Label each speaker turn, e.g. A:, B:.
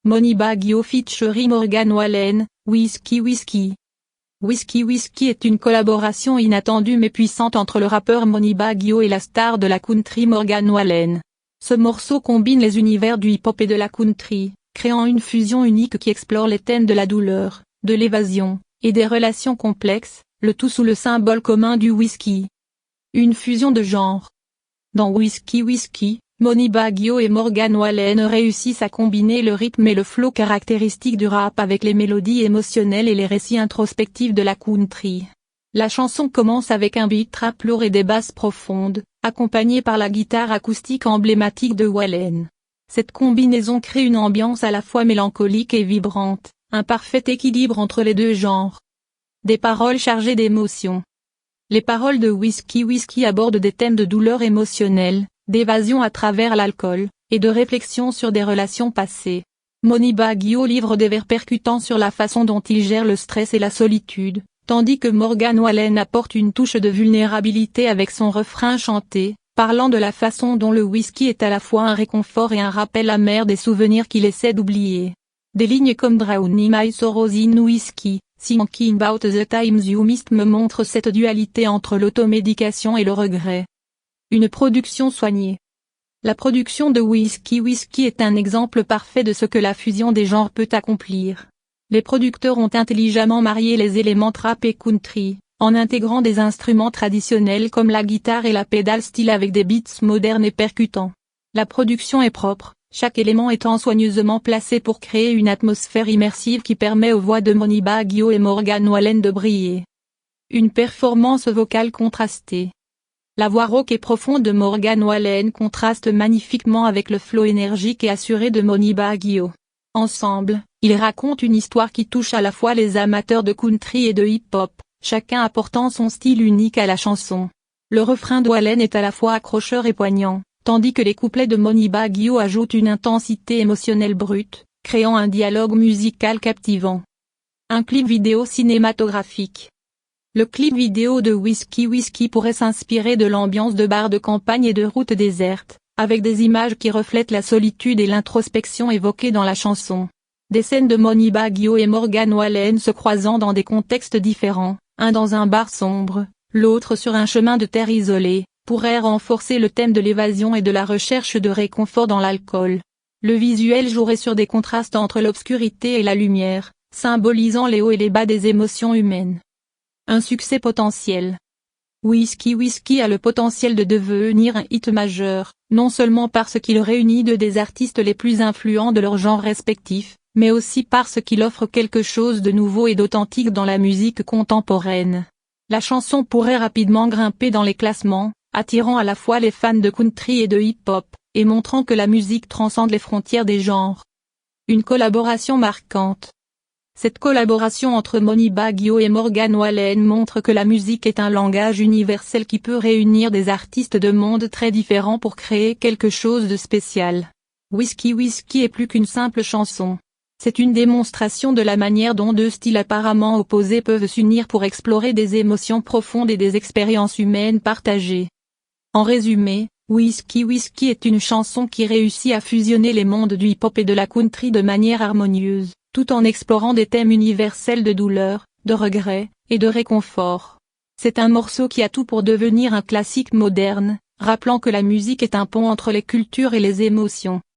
A: Monie Baggio featuring Morgan Wallen, Whiskey Whiskey. Whiskey Whiskey est une collaboration inattendue mais puissante entre le rappeur Monie Baggio et la star de la country Morgan Wallen. Ce morceau combine les univers du hip-hop et de la country, créant une fusion unique qui explore les thèmes de la douleur, de l'évasion, et des relations complexes, le tout sous le symbole commun du whisky. Une fusion de genres. Dans Whiskey Whiskey, Monie Baggio et Morgan Wallen réussissent à combiner le rythme et le flow caractéristique du rap avec les mélodies émotionnelles et les récits introspectifs de la country. La chanson commence avec un beat trap lourd et des basses profondes, accompagné par la guitare acoustique emblématique de Wallen. Cette combinaison crée une ambiance à la fois mélancolique et vibrante, un parfait équilibre entre les deux genres. Des paroles chargées d'émotions. Les paroles de Whiskey Whiskey abordent des thèmes de douleur émotionnelle, d'évasion à travers l'alcool, et de réflexion sur des relations passées. Monie Baggio livre des vers percutants sur la façon dont il gère le stress et la solitude, tandis que Morgan Wallen apporte une touche de vulnérabilité avec son refrain chanté, parlant de la façon dont le whisky est à la fois un réconfort et un rappel amer des souvenirs qu'il essaie d'oublier. Des lignes comme Drowning My Sorrows in Whiskey, Thinking About the Times You Missed me montrent cette dualité entre l'automédication et le regret. Une production soignée. La production de Whiskey Whiskey est un exemple parfait de ce que la fusion des genres peut accomplir. Les producteurs ont intelligemment marié les éléments trap et country, en intégrant des instruments traditionnels comme la guitare et la pédale style avec des beats modernes et percutants. La production est propre, chaque élément étant soigneusement placé pour créer une atmosphère immersive qui permet aux voix de Monie Baggio et Morgan Wallen de briller. Une performance vocale contrastée. La voix rauque et profonde de Morgan Wallen contraste magnifiquement avec le flow énergique et assuré de Monie Baggio. Ensemble, ils racontent une histoire qui touche à la fois les amateurs de country et de hip-hop, chacun apportant son style unique à la chanson. Le refrain de Wallen est à la fois accrocheur et poignant, tandis que les couplets de Monie Baggio ajoutent une intensité émotionnelle brute, créant un dialogue musical captivant. Un clip vidéo cinématographique. Le clip vidéo de Whiskey Whiskey pourrait s'inspirer de l'ambiance de bars de campagne et de routes désertes, avec des images qui reflètent la solitude et l'introspection évoquées dans la chanson. Des scènes de Monie Baggio et Morgan Wallen se croisant dans des contextes différents, un dans un bar sombre, l'autre sur un chemin de terre isolé, pourraient renforcer le thème de l'évasion et de la recherche de réconfort dans l'alcool. Le visuel jouerait sur des contrastes entre l'obscurité et la lumière, symbolisant les hauts et les bas des émotions humaines. Un succès potentiel. Whiskey Whiskey a le potentiel de devenir un hit majeur, non seulement parce qu'il réunit deux des artistes les plus influents de leur genre respectif, mais aussi parce qu'il offre quelque chose de nouveau et d'authentique dans la musique contemporaine. La chanson pourrait rapidement grimper dans les classements, attirant à la fois les fans de country et de hip-hop, et montrant que la musique transcende les frontières des genres. Une collaboration marquante. Cette collaboration entre Monie Baggio et Morgan Wallen montre que la musique est un langage universel qui peut réunir des artistes de mondes très différents pour créer quelque chose de spécial. Whiskey Whiskey est plus qu'une simple chanson. C'est une démonstration de la manière dont deux styles apparemment opposés peuvent s'unir pour explorer des émotions profondes et des expériences humaines partagées. En résumé, Whiskey Whiskey est une chanson qui réussit à fusionner les mondes du hip-hop et de la country de manière harmonieuse, tout en explorant des thèmes universels de douleur, de regret, et de réconfort. C'est un morceau qui a tout pour devenir un classique moderne, rappelant que la musique est un pont entre les cultures et les émotions.